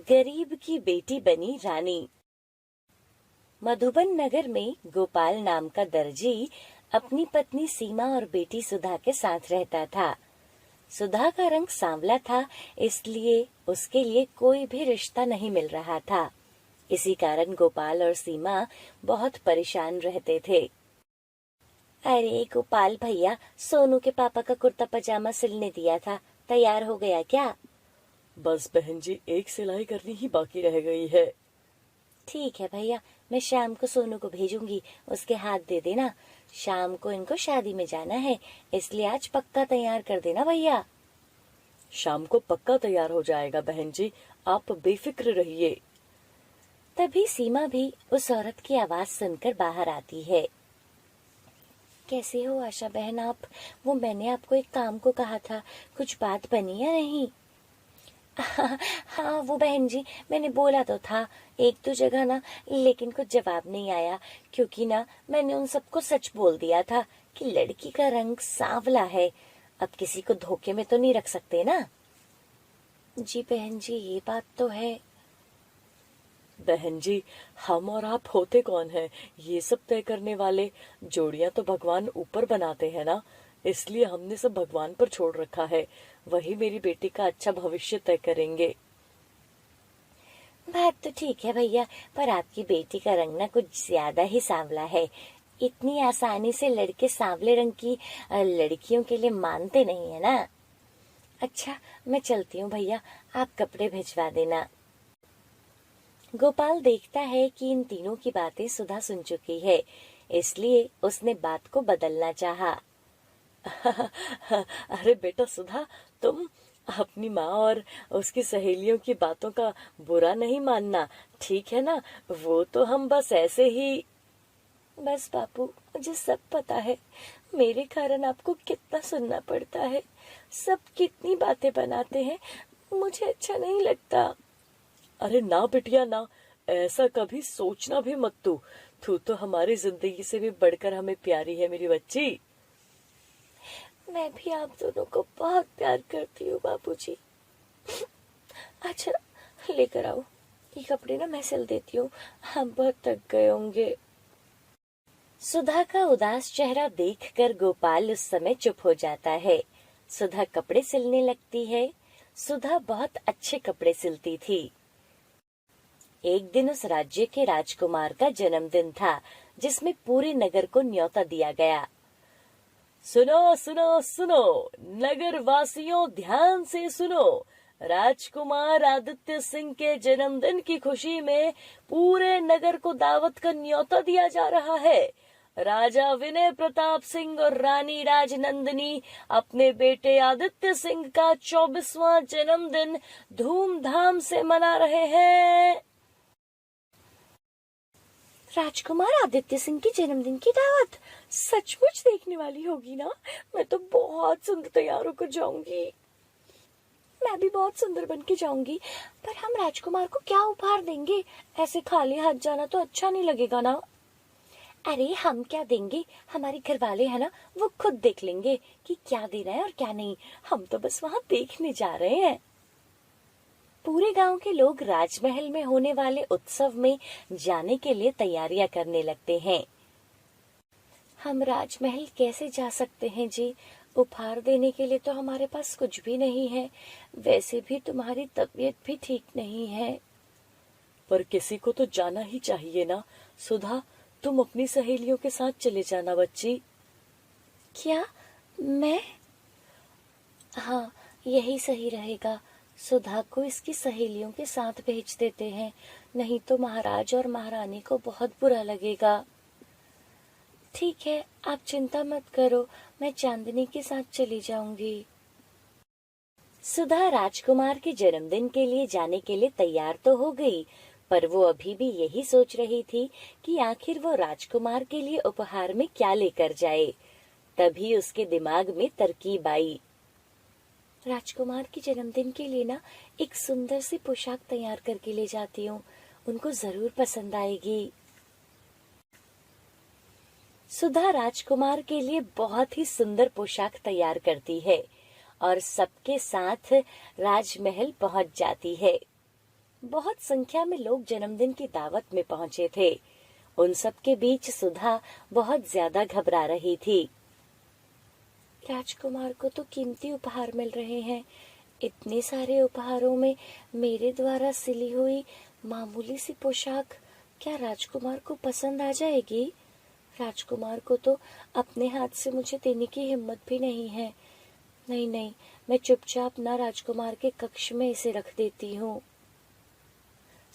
गरीब की बेटी बनी रानी। मधुबन नगर में गोपाल नाम का दर्जी अपनी पत्नी सीमा और बेटी सुधा के साथ रहता था। सुधा का रंग सांवला था, इसलिए उसके लिए कोई भी रिश्ता नहीं मिल रहा था। इसी कारण गोपाल और सीमा बहुत परेशान रहते थे। अरे गोपाल भैया, सोनू के पापा का कुर्ता पजामा सिलने दिया था, तैयार हो गया क्या? बस बहन जी, एक सिलाई करनी ही बाकी रह गई है। ठीक है भैया, मैं शाम को सोनू को भेजूंगी, उसके हाथ दे देना। शाम को इनको शादी में जाना है, इसलिए आज पक्का तैयार कर देना भैया। शाम को पक्का तैयार हो जाएगा बहन जी, आप बेफिक्र रहिए। तभी सीमा भी उस औरत की आवाज सुनकर बाहर आती है। कैसे हो आशा बहन आप? वो मैंने आपको एक काम को कहा था, कुछ बात बनी या नहीं? हाँ वो बहन जी, मैंने बोला तो था एक दो जगह ना, लेकिन कुछ जवाब नहीं आया, क्योंकि ना मैंने उन सबको सच बोल दिया था कि लड़की का रंग सांवला है। अब किसी को धोखे में तो नहीं रख सकते ना। जी बहन जी, ये बात तो है। बहन जी, हम और आप होते कौन हैं ये सब तय करने वाले? जोड़ियां तो भगवान ऊपर बनाते हैं ना, इसलिए हमने सब भगवान पर छोड़ रखा है। वही मेरी बेटी का अच्छा भविष्य तय करेंगे। बात तो ठीक है भैया, पर आपकी बेटी का रंग ना कुछ ज्यादा ही सांवला है। इतनी आसानी से लड़के सांवले रंग की लड़कियों के लिए मानते नहीं है ना। अच्छा, मैं चलती हूँ भैया, आप कपड़े भिजवा देना। गोपाल देखता है कि इन तीनों की बातें सुधा सुन चुकी है, इसलिए उसने बात को बदलना चाहा। अरे बेटा सुधा, तुम अपनी माँ और उसकी सहेलियों की बातों का बुरा नहीं मानना, ठीक है ना? वो तो हम बस ऐसे ही। बस बापू, मुझे सब पता है, मेरे कारण आपको कितना सुनना पड़ता है। सब कितनी बातें बनाते हैं, मुझे अच्छा नहीं लगता। अरे ना बिटिया ना, ऐसा कभी सोचना भी मत। तू तो हमारी जिंदगी से भी बढ़कर हमें प्यारी है मेरी बच्ची। मैं भी आप दोनों को बहुत प्यार करती हूँ बाबूजी। अच्छा, लेकर आओ ये कपड़े, ना मैं सिल देती हूँ, हम बहुत थक गए होंगे। सुधा का उदास चेहरा देखकर गोपाल उस समय चुप हो जाता है। सुधा कपड़े सिलने लगती है। सुधा बहुत अच्छे कपड़े सिलती थी। एक दिन उस राज्य के राजकुमार का जन्मदिन था, जिसमें पूरे नगर को न्योता दिया गया। सुनो सुनो सुनो, नगर वासियों ध्यान से सुनो। राजकुमार आदित्य सिंह के जन्मदिन की खुशी में पूरे नगर को दावत का न्योता दिया जा रहा है। राजा विनय प्रताप सिंह और रानी राजनंदिनी अपने बेटे आदित्य सिंह का 24वां जन्मदिन धूमधाम से मना रहे हैं। राजकुमार आदित्य सिंह के जन्मदिन की दावत सचमुच देखने वाली होगी ना? मैं तो बहुत सुंदर तैयार होकर जाऊंगी। मैं भी बहुत सुंदर बन के जाऊंगी। पर हम राजकुमार को क्या उपहार देंगे? ऐसे खाली हाथ जाना तो अच्छा नहीं लगेगा ना। अरे हम क्या देंगे, हमारे घर वाले है ना, वो खुद देख लेंगे कि क्या देना है और क्या नहीं। हम तो बस वहाँ देखने जा रहे हैं। पूरे गांव के लोग राजमहल में होने वाले उत्सव में जाने के लिए तैयारियां करने लगते हैं। हम राजमहल कैसे जा सकते हैं जी? उपहार देने के लिए तो हमारे पास कुछ भी नहीं है। वैसे भी तुम्हारी तबीयत भी ठीक नहीं है। पर किसी को तो जाना ही चाहिए ना। सुधा, तुम अपनी सहेलियों के साथ चले जाना बच्ची। क्या? मैं? हाँ, यही सही रहेगा। सुधा को इसकी सहेलियों के साथ भेज देते हैं, नहीं तो महाराज और महारानी को बहुत बुरा लगेगा। ठीक है, आप चिंता मत करो, मैं चांदनी के साथ चली जाऊंगी। सुधा राजकुमार के जन्मदिन के लिए जाने के लिए तैयार तो हो गई, पर वो अभी भी यही सोच रही थी कि आखिर वो राजकुमार के लिए उपहार में क्या लेकर जाए। तभी उसके दिमाग में तरकीब आई। राजकुमार के जन्मदिन के लिए ना एक सुंदर सी पोशाक तैयार करके ले जाती हूँ, उनको जरूर पसंद आएगी। सुधा राजकुमार के लिए बहुत ही सुंदर पोशाक तैयार करती है और सबके साथ राजमहल पहुंच जाती है। बहुत संख्या में लोग जन्मदिन की दावत में पहुंचे थे। उन सब के बीच सुधा बहुत ज्यादा घबरा रही थी। राजकुमार को तो कीमती उपहार मिल रहे हैं। इतने सारे उपहारों में मेरे द्वारा सिली हुई मामूली सी पोशाक क्या राजकुमार को पसंद आ जाएगी? राजकुमार को तो अपने हाथ से मुझे देने की हिम्मत भी नहीं है। नहीं नहीं, मैं चुपचाप ना राजकुमार के कक्ष में इसे रख देती हूँ।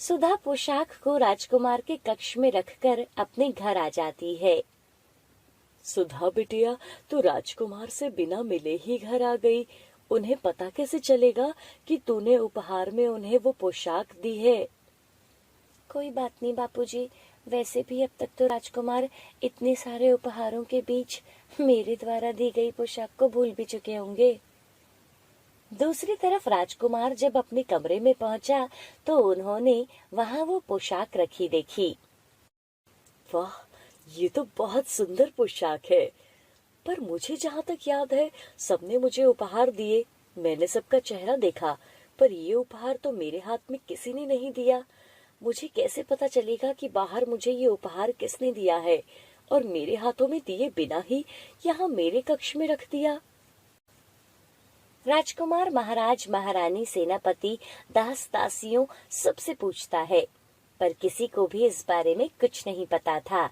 सुधा पोशाक को राजकुमार के कक्ष में रखकर अपने घर आ जाती है। सुधा बिटिया, तू राजकुमार से बिना मिले ही घर आ गई। उन्हें पता कैसे चलेगा कि तूने उपहार में उन्हें वो पोशाक दी है? कोई बात नहीं बापूजी, वैसे भी अब तक तो राजकुमार इतने सारे उपहारों के बीच मेरे द्वारा दी गई पोशाक को भूल भी चुके होंगे। दूसरी तरफ राजकुमार जब अपने कमरे में पहुंचा तो उन्होंने वहां वो पोशाक रखी देखी। वाह, ये तो बहुत सुंदर पोशाक है। पर मुझे जहाँ तक याद है सबने मुझे उपहार दिए। मैंने सबका चेहरा देखा, पर ये उपहार तो मेरे हाथ में किसी ने नहीं दिया। मुझे कैसे पता चलेगा कि बाहर मुझे ये उपहार किसने दिया है और मेरे हाथों में दिए बिना ही यहाँ मेरे कक्ष में रख दिया? राजकुमार महाराज, महारानी, सेनापति, दास दासियों सबसे पूछता है, पर किसी को भी इस बारे में कुछ नहीं पता था।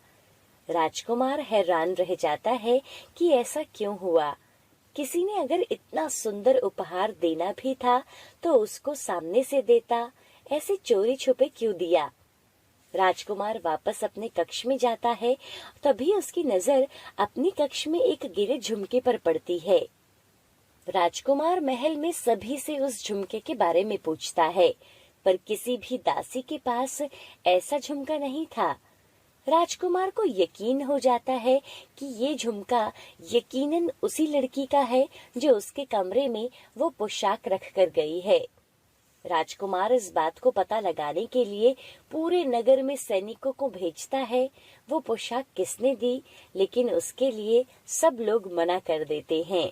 राजकुमार हैरान रह जाता है कि ऐसा क्यों हुआ। किसी ने अगर इतना सुंदर उपहार देना भी था तो उसको सामने से देता, ऐसे चोरी छुपे क्यों दिया? राजकुमार वापस अपने कक्ष में जाता है, तभी उसकी नजर अपने कक्ष में एक गिरे झुमके पर पड़ती है। राजकुमार महल में सभी से उस झुमके के बारे में पूछता है, पर किसी भी दासी के पास ऐसा झुमका नहीं था। राजकुमार को यकीन हो जाता है कि ये झुमका यकीनन उसी लड़की का है जो उसके कमरे में वो पोशाक रख कर गई है। राजकुमार इस बात को पता लगाने के लिए पूरे नगर में सैनिकों को भेजता है वो पोशाक किसने दी, लेकिन उसके लिए सब लोग मना कर देते हैं।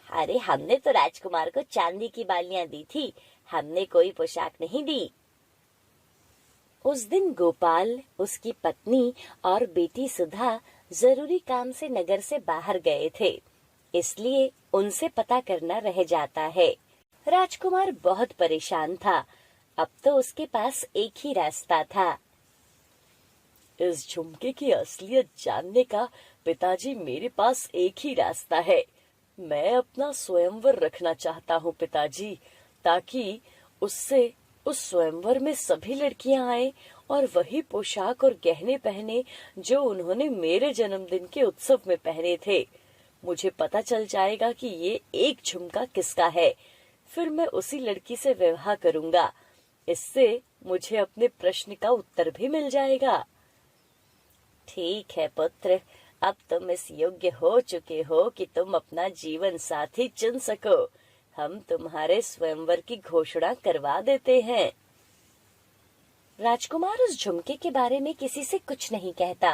अरे, हमने तो राजकुमार को चांदी की बालियां दी थी, हमने कोई पोशाक नहीं दी। उस दिन गोपाल, उसकी पत्नी और बेटी सुधा जरूरी काम से नगर से बाहर गए थे, इसलिए उनसे पता करना रह जाता है। राजकुमार बहुत परेशान था। अब तो उसके पास एक ही रास्ता था। इस झुमके की असलियत जानने का पिताजी, मेरे पास एक ही रास्ता है। मैं अपना स्वयंवर रखना चाहता हूँ पिताजी, ताकि उससे उस स्वयंवर में सभी लड़कियां आए और वही पोशाक और गहने पहने जो उन्होंने मेरे जन्मदिन के उत्सव में पहने थे। मुझे पता चल जाएगा कि ये एक झुमका किसका है, फिर मैं उसी लड़की से विवाह करूंगा। इससे मुझे अपने प्रश्न का उत्तर भी मिल जाएगा। ठीक है पुत्र, अब तुम इस योग्य हो चुके हो कि तुम अपना जीवन साथी चुन सको। हम तुम्हारे स्वयंवर की घोषणा करवा देते हैं। राजकुमार उस झुमके के बारे में किसी से कुछ नहीं कहता।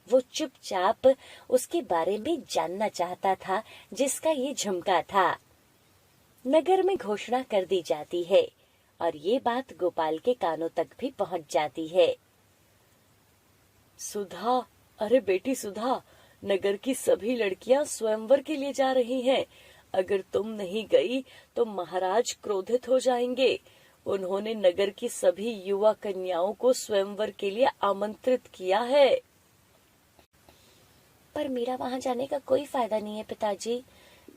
वो चुपचाप उसके बारे में जानना चाहता था जिसका ये झुमका था। नगर में घोषणा कर दी जाती है और ये बात गोपाल के कानों तक भी पहुंच जाती है। सुधा, अरे बेटी सुधा, नगर की सभी लड़कियां स्वयंवर के लिए जा रही हैं। अगर तुम नहीं गई तो महाराज क्रोधित हो जाएंगे। उन्होंने नगर की सभी युवा कन्याओं को स्वयंवर के लिए आमंत्रित किया है। पर मेरा वहां जाने का कोई फायदा नहीं है पिताजी,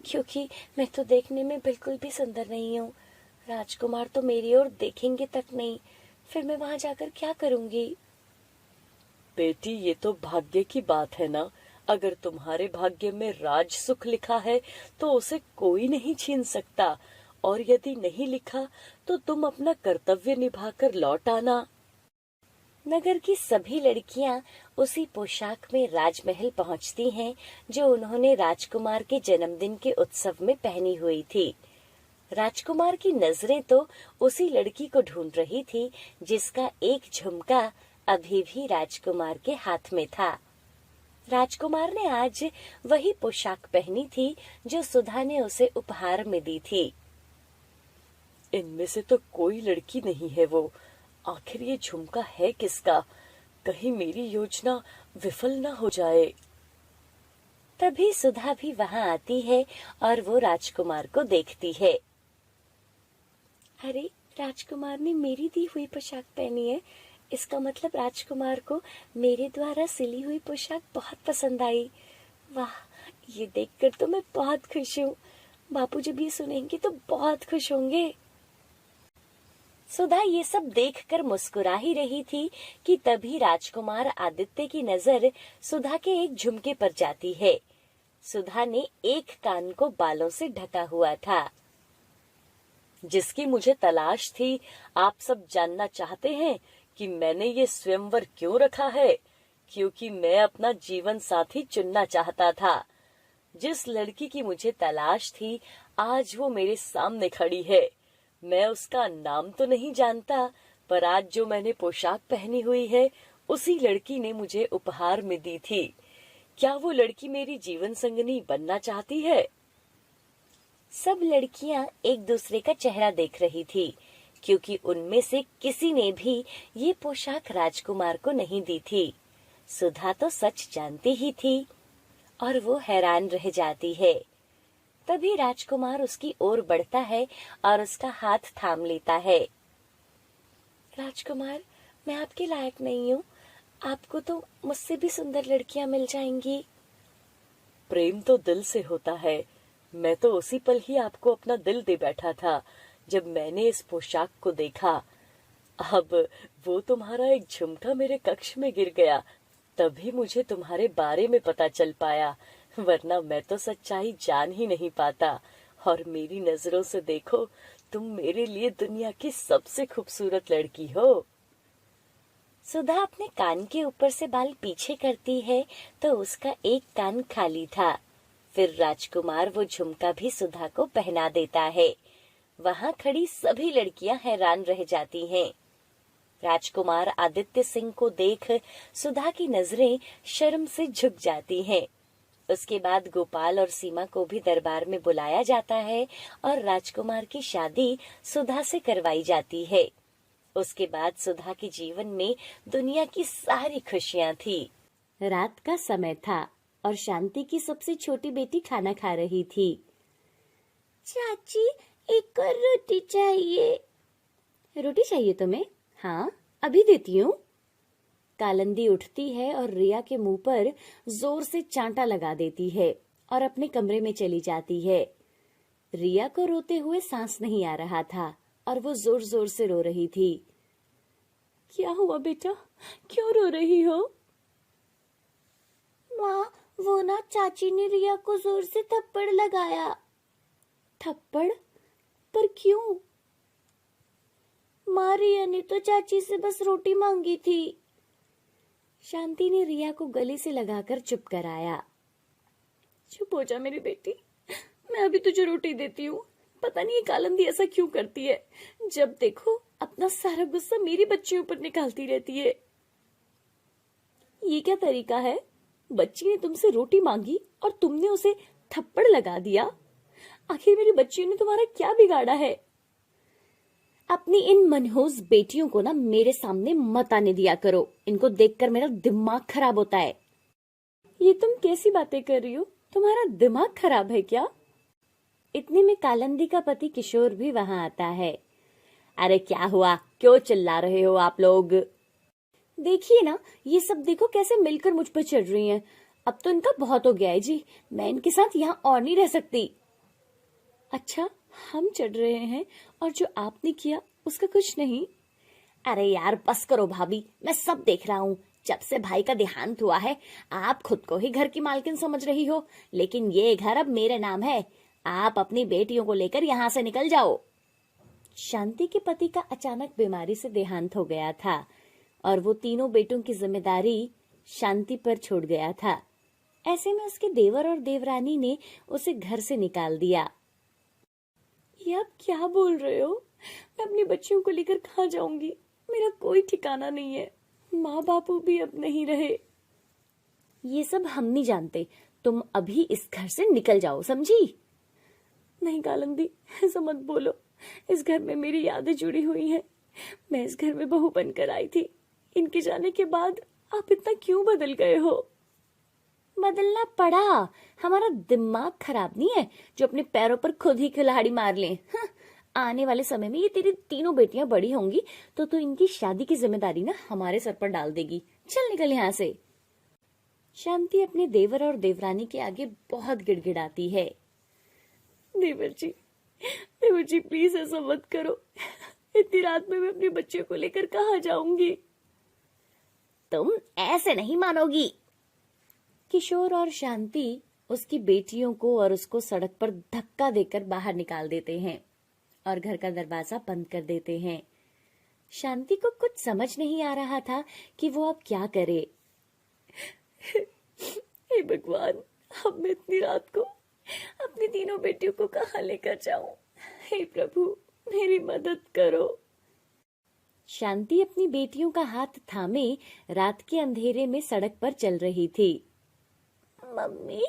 क्योंकि मैं तो देखने में बिल्कुल भी सुंदर नहीं हूँ। राजकुमार तो मेरी ओर देखेंगे तक नहीं, फिर मैं वहां जाकर क्या करूंगी? बेटी, ये तो भाग्य की बात है ना। अगर तुम्हारे भाग्य में राज सुख लिखा है तो उसे कोई नहीं छीन सकता, और यदि नहीं लिखा तो तुम अपना कर्तव्य निभाकर लौट आना। नगर की सभी लड़कियां उसी पोशाक में राजमहल पहुंचती हैं जो उन्होंने राजकुमार के जन्मदिन के उत्सव में पहनी हुई थी। राजकुमार की नजरें तो उसी लड़की को ढूंढ रही थी जिसका एक झुमका अभी भी राजकुमार के हाथ में था। राजकुमार ने आज वही पोशाक पहनी थी जो सुधा ने उसे उपहार में दी थी। इनमें से तो कोई लड़की नहीं है वो। आखिर ये झुमका है किसका? कहीं मेरी योजना विफल ना हो जाए। तभी सुधा भी वहां आती है और वो राजकुमार को देखती है। अरे, राजकुमार ने मेरी दी हुई पोशाक पहनी है। इसका मतलब राजकुमार को मेरे द्वारा सिली हुई पोशाक बहुत पसंद आई। वाह, ये देखकर तो मैं बहुत खुश हूँ। बापू जब ये सुनेंगे तो बहुत खुश होंगे। सुधा ये सब देखकर मुस्कुरा ही रही थी कि तभी राजकुमार आदित्य की नजर सुधा के एक झुमके पर जाती है। सुधा ने एक कान को बालों से ढका हुआ था। जिसकी मुझे तलाश थी। आप सब जानना चाहते हैं कि मैंने ये स्वयंवर क्यों रखा है? क्योंकि मैं अपना जीवन साथी चुनना चाहता था। जिस लड़की की मुझे तलाश थी, आज वो मेरे सामने खड़ी है। मैं उसका नाम तो नहीं जानता, पर आज जो मैंने पोशाक पहनी हुई है, उसी लड़की ने मुझे उपहार में दी थी। क्या वो लड़की मेरी जीवन संगनी बनना चाहती है? सब लड़कियां एक दूसरे का चेहरा देख रही थी, क्योंकि उनमें से किसी ने भी ये पोशाक राजकुमार को नहीं दी थी। सुधा तो सच जानती ही थी और वो हैरान रह जाती है। तभी राजकुमार उसकी ओर बढ़ता है और उसका हाथ थाम लेता है। राजकुमार, मैं आपके लायक नहीं हूँ। आपको तो मुझसे भी सुंदर लड़कियां मिल जाएंगी। प्रेम तो दिल से होता है। मैं तो उसी पल ही आपको अपना दिल दे बैठा था जब मैंने इस पोशाक को देखा। अब वो तुम्हारा एक झुमका मेरे कक्ष में गिर गया, तभी मुझे तुम्हारे बारे में पता चल पाया, वरना मैं तो सच्चाई जान ही नहीं पाता। और मेरी नजरों से देखो, तुम मेरे लिए दुनिया की सबसे खूबसूरत लड़की हो। सुधा अपने कान के ऊपर से बाल पीछे करती है तो उसका एक कान खाली था। फिर राजकुमार वो झुमका भी सुधा को पहना देता है। वहां खड़ी सभी लड़कियां हैरान रह जाती हैं। राजकुमार आदित्य सिंह को देख सुधा की नजरें शर्म से झुक जाती हैं। उसके बाद गोपाल और सीमा को भी दरबार में बुलाया जाता है और राजकुमार की शादी सुधा से करवाई जाती है। उसके बाद सुधा के जीवन में दुनिया की सारी खुशियां थी। रात का समय था और शांति की सबसे छोटी बेटी खाना खा रही थी। चाची, एक और रोटी चाहिए। रोटी चाहिए तुम्हें? हाँ, अभी देती हूँ। कालंदी उठती है और रिया के मुंह पर जोर से चांटा लगा देती है और अपने कमरे में चली जाती है। रिया को रोते हुए सांस नहीं आ रहा था और वो जोर जोर से रो रही थी। क्या हुआ बेटा, क्यों रो रही हो? माँ, वो ना चाची ने रिया को जोर से थप्पड़ लगाया। थप्पड़? पर क्यों? माँ, रिया ने तो चाची से बस रोटी मांगी थी। शांति ने रिया को गले से लगाकर चुप कराया। चुप हो जा मेरी बेटी, मैं अभी तुझे रोटी देती हूँ। पता नहीं ये कालंदी ऐसा क्यों करती है, जब देखो अपना सारा गुस्सा मेरी बच्चियों पर निकालती रहती है। ये क्या तरीका है? बच्ची ने तुमसे रोटी मांगी और तुमने उसे थप्पड़ लगा दिया। आखिर मेरी बच्चियों ने तुम्हारा क्या बिगाड़ा है? अपनी इन मनहूस बेटियों को ना मेरे सामने मत आने दिया करो। इनको देखकर मेरा दिमाग खराब होता है। ये तुम कैसी बातें कर रही हो? तुम्हारा दिमाग खराब है क्या? इतने में कालंदी का पति किशोर भी वहां आता है। अरे क्या हुआ, क्यों चिल्ला रहे हो आप लोग? देखिए ना, ये सब देखो कैसे मिलकर मुझ पर चढ़ रही हैं। अब तो इनका बहुत हो गया है जी, मैं इनके साथ यहाँ और नहीं रह सकती। अच्छा, हम चढ़ रहे हैं और जो आपने किया उसका कुछ नहीं? अरे यार बस करो भाभी, मैं सब देख रहा हूँ। जब से भाई का देहांत हुआ है, आप खुद को ही घर की मालकिन समझ रही हो, लेकिन ये घर अब मेरे नाम है। आप अपनी बेटियों को लेकर यहाँ से निकल जाओ। शांति के पति का अचानक बीमारी से देहांत हो गया था और वो तीनों बेटों की जिम्मेदारी शांति पर छोड़ गया था। ऐसे में उसके देवर और देवरानी ने उसे घर से निकाल दिया। ये आप क्या बोल रहे हो? मैं अपनी बच्चियों को लेकर कहाँ जाऊंगी? मेरा कोई ठिकाना नहीं है। माँ बापू भी अब नहीं रहे। ये सब हम नहीं जानते, तुम अभी इस घर से निकल जाओ, समझी? नहीं कालंदी, ऐसा मत बोलो। इस घर में मेरी यादें जुड़ी हुई हैं। मैं इस घर में बहू बनकर आई थी। इनके जाने के बाद आप इतना क्यों बदल गए हो? बदलना पड़ा। हमारा दिमाग खराब नहीं है जो अपने पैरों पर खुद ही कुल्हाड़ी मार लें। हाँ, आने वाले समय में ये तेरी तीनों बेटियां बड़ी होंगी तो इनकी शादी की जिम्मेदारी ना हमारे सर पर डाल देगी। चल निकल यहाँ से। शांति अपने देवर और देवरानी के आगे बहुत गिड़गिड़ाती है। देवर जी प्लीज ऐसा मत करो। इतनी रात में मैं अपने बच्चे को लेकर कहाँ जाऊंगी? तुम ऐसे नहीं मानोगी। किशोर और शांति उसकी बेटियों को और उसको सड़क पर धक्का देकर बाहर निकाल देते हैं और घर का दरवाजा बंद कर देते हैं। शांति को कुछ समझ नहीं आ रहा था कि वो अब क्या करे। हे भगवान, अब मैं इतनी रात को अपनी तीनों बेटियों को कहाँ लेकर जाऊं? हे प्रभु, मेरी मदद करो। शांति अपनी बेटियों का हाथ थामे रात के अंधेरे में सड़क पर चल रही थी। मम्मी,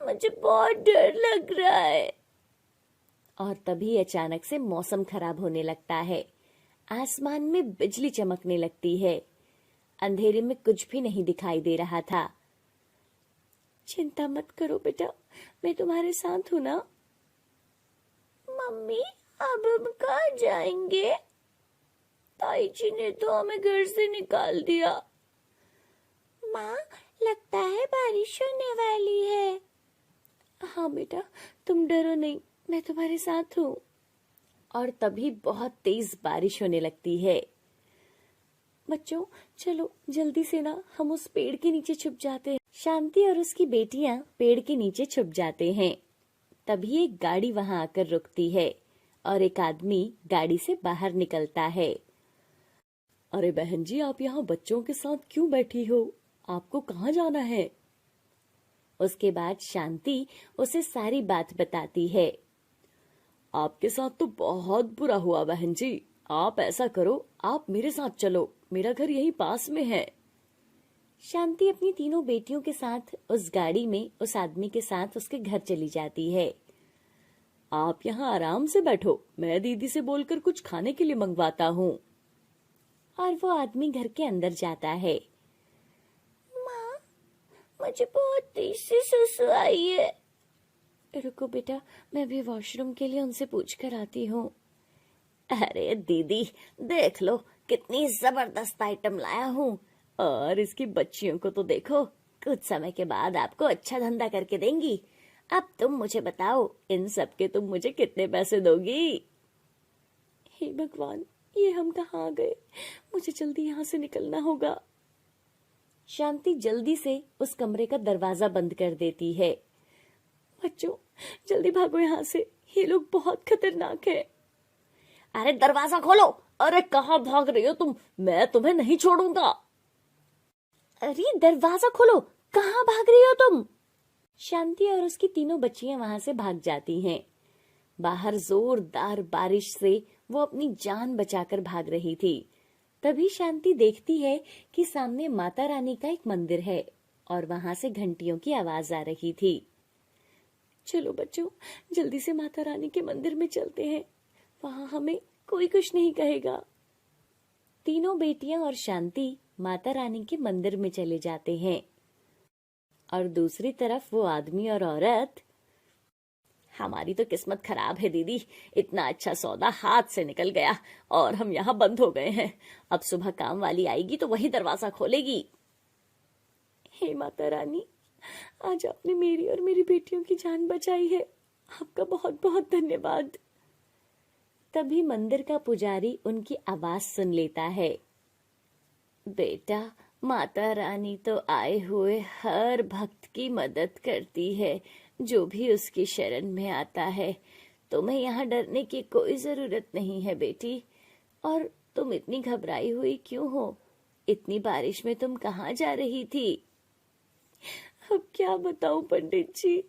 मुझे बहुत डर लग रहा है। और तभी अचानक से मौसम खराब होने लगता है। आसमान में बिजली चमकने लगती है। अंधेरे में कुछ भी नहीं दिखाई दे रहा था। चिंता मत करो बेटा, मैं तुम्हारे साथ हूं ना। मम्मी, अब हम कहाँ जाएंगे? ताई जी ने तो हमें घर से निकाल दिया। माँ, लगता है बारिश होने वाली है। हाँ बेटा, तुम डरो नहीं, मैं तुम्हारे साथ हूँ। और तभी बहुत तेज बारिश होने लगती है। बच्चों चलो जल्दी से ना हम उस पेड़ के नीचे छुप जाते हैं। शांति और उसकी बेटियां पेड़ के नीचे छुप जाते हैं। तभी एक गाड़ी वहां आकर रुकती है और एक आदमी गाड़ी से बाहर निकलता है। अरे बहन जी, आप यहाँ बच्चों के साथ क्यों बैठी हो? आपको कहाँ जाना है? उसके बाद शांति उसे सारी बात बताती है। आपके साथ तो बहुत बुरा हुआ बहन जी। आप ऐसा करो, आप मेरे साथ चलो, मेरा घर यहीं पास में है। शांति अपनी तीनों बेटियों के साथ उस गाड़ी में उस आदमी के साथ उसके घर चली जाती है। आप यहाँ आराम से बैठो, मैं दीदी से बोलकर कुछ खाने के लिए मंगवाता हूँ। और वो आदमी घर के अंदर जाता है। माँ, मुझे बहुत तेज से सुसु आई है। रुको बेटा, मैं भी वॉशरूम के लिए उनसे पूछ कर आती हूँ। अरे दीदी, देख लो कितनी जबरदस्त आइटम लाया हूँ। और इसकी बच्चियों को तो देखो, कुछ समय के बाद आपको अच्छा धंधा करके देंगी। अब तुम मुझे बताओ, इन सब के तुम मुझे कितने पैसे दोगी? हे भगवान, ये हम कहाँ आ गए? मुझे जल्दी यहाँ से निकलना होगा। शांति जल्दी से उस कमरे का दरवाजा बंद कर देती है। बच्चों जल्दी भागो यहाँ से, ये लोग बहुत खतरनाक है। अरे दरवाजा खोलो। अरे कहाँ भाग रही हो तुम? मैं तुम्हें नहीं छोड़ूंगा। अरे दरवाजा खोलो, कहाँ भाग रही हो तुम? शांति और उसकी तीनों बच्चियां वहां से भाग जाती हैं। बाहर जोरदार बारिश से वो अपनी जान बचाकर भाग रही थी। तभी शांति देखती है कि सामने माता रानी का एक मंदिर है और वहां से घंटियों की आवाज आ रही थी। चलो बच्चों, जल्दी से माता रानी के मंदिर में चलते हैं, वहां हमें कोई कुछ नहीं कहेगा। तीनों बेटियां और शांति माता रानी के मंदिर में चले जाते हैं और दूसरी तरफ वो आदमी और औरत। हमारी तो किस्मत खराब है दीदी, इतना अच्छा सौदा हाथ से निकल गया और हम यहाँ बंद हो गए हैं। अब सुबह काम वाली आएगी तो वही दरवाजा खोलेगी। हे माता रानी, आज आपने मेरी और मेरी बेटियों की जान बचाई है, आपका बहुत बहुत धन्यवाद। तभी मंदिर का पुजारी उनकी आवाज सुन लेता है। बेटा, माता रानी तो आए हुए हर भक्त की मदद करती है जो भी उसकी शरण में आता है। तुम्हें यहाँ डरने की कोई जरूरत नहीं है बेटी। और तुम इतनी घबराई हुई क्यों हो? इतनी बारिश में तुम कहाँ जा रही थी? अब क्या बताऊं पंडित जी।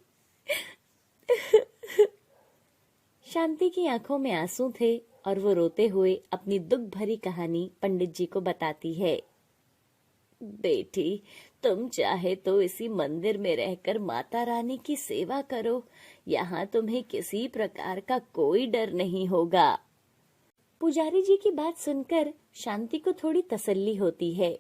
शांति की आंखों में आंसू थे और वो रोते हुए अपनी दुख भरी कहानी पंडित जी को बताती है। बेटी, तुम चाहे तो इसी मंदिर में रहकर माता रानी की सेवा करो, यहाँ तुम्हें किसी प्रकार का कोई डर नहीं होगा। पुजारी जी की बात सुनकर शांति को थोड़ी तसल्ली होती है।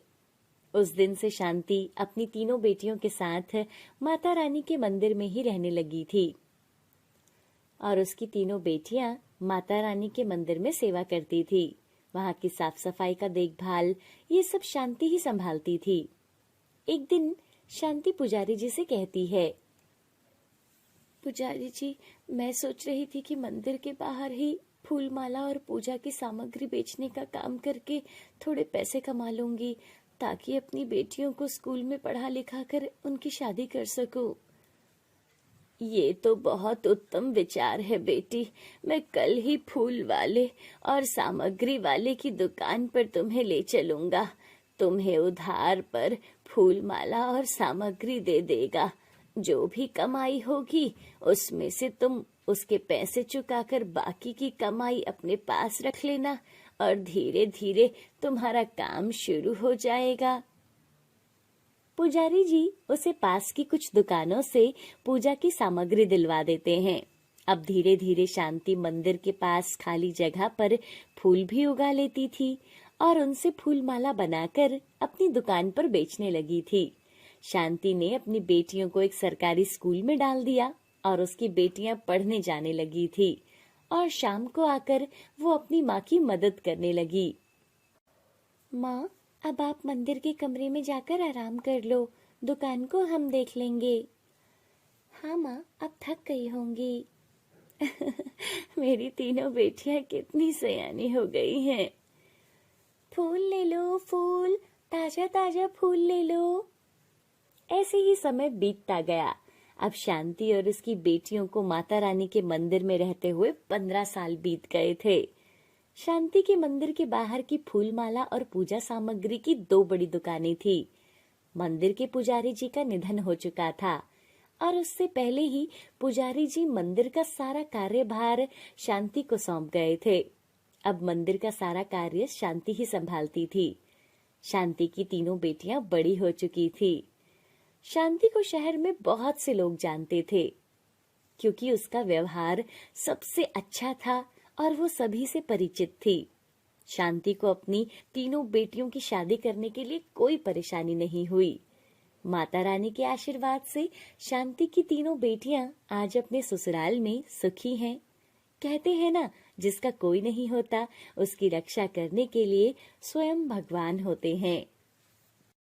उस दिन से शांति अपनी तीनों बेटियों के साथ माता रानी के मंदिर में ही रहने लगी थी और उसकी तीनों बेटियां माता रानी के मंदिर में सेवा करती थी। वहां की साफ सफाई का देखभाल ये सब शांति ही संभालती थी। एक दिन शांति पुजारी जी से कहती है, पुजारी जी, मैं सोच रही थी कि मंदिर के बाहर ही फूल माला और पूजा की सामग्री बेचने का काम करके थोड़े पैसे कमा लूंगी, ताकि अपनी बेटियों को स्कूल में पढ़ा लिखा कर उनकी शादी कर सकूं। ये तो बहुत उत्तम विचार है बेटी। मैं कल ही फूल वाले और सामग्री वाले की दुकान पर तुम्हें ले चलूंगा। तुम्हें उधार पर फूल माला और सामग्री दे देगा। जो भी कमाई होगी उसमें से तुम उसके पैसे चुकाकर बाकी की कमाई अपने पास रख लेना और धीरे धीरे तुम्हारा काम शुरू हो जाएगा। पुजारी जी उसे पास की कुछ दुकानों से पूजा की सामग्री दिलवा देते हैं। अब धीरे धीरे शांति मंदिर के पास खाली जगह पर फूल भी उगा लेती थी और उनसे फूल माला बनाकर अपनी दुकान पर बेचने लगी थी। शांति ने अपनी बेटियों को एक सरकारी स्कूल में डाल दिया और उसकी बेटियां पढ़ने जाने लगी थी और शाम को आकर वो अपनी माँ की मदद करने लगी। माँ, अब आप मंदिर के कमरे में जाकर आराम कर लो, दुकान को हम देख लेंगे। हाँ माँ, अब थक गई होंगी। मेरी तीनों बेटियां कितनी सयानी हो गई हैं। फूल ले लो, फूल, ताजा ताजा फूल ले लो। ऐसे ही समय बीतता गया। अब शांति और उसकी बेटियों को माता रानी के मंदिर में रहते हुए 15 साल बीत गए थे। शांति के मंदिर के बाहर की फूलमाला और पूजा सामग्री की 2 बड़ी दुकानें थी। मंदिर के पुजारी जी का निधन हो चुका था और उससे पहले ही पुजारी जी मंदिर का सारा कार्यभार शांति को सौंप गए थे। अब मंदिर का सारा कार्य शांति ही संभालती थी। शांति की तीनों बेटियां बड़ी हो चुकी थी। शांति को शहर में बहुत से लोग जानते थे, क्योंकि उसका व्यवहार सबसे अच्छा था और वो सभी से परिचित थी। शांति को अपनी तीनों बेटियों की शादी करने के लिए कोई परेशानी नहीं हुई। माता रानी के आशीर्वाद से शांति की तीनों बेटियां आज अपने ससुराल में सुखी हैं। कहते हैं ना, जिसका कोई नहीं होता उसकी रक्षा करने के लिए स्वयं भगवान होते हैं।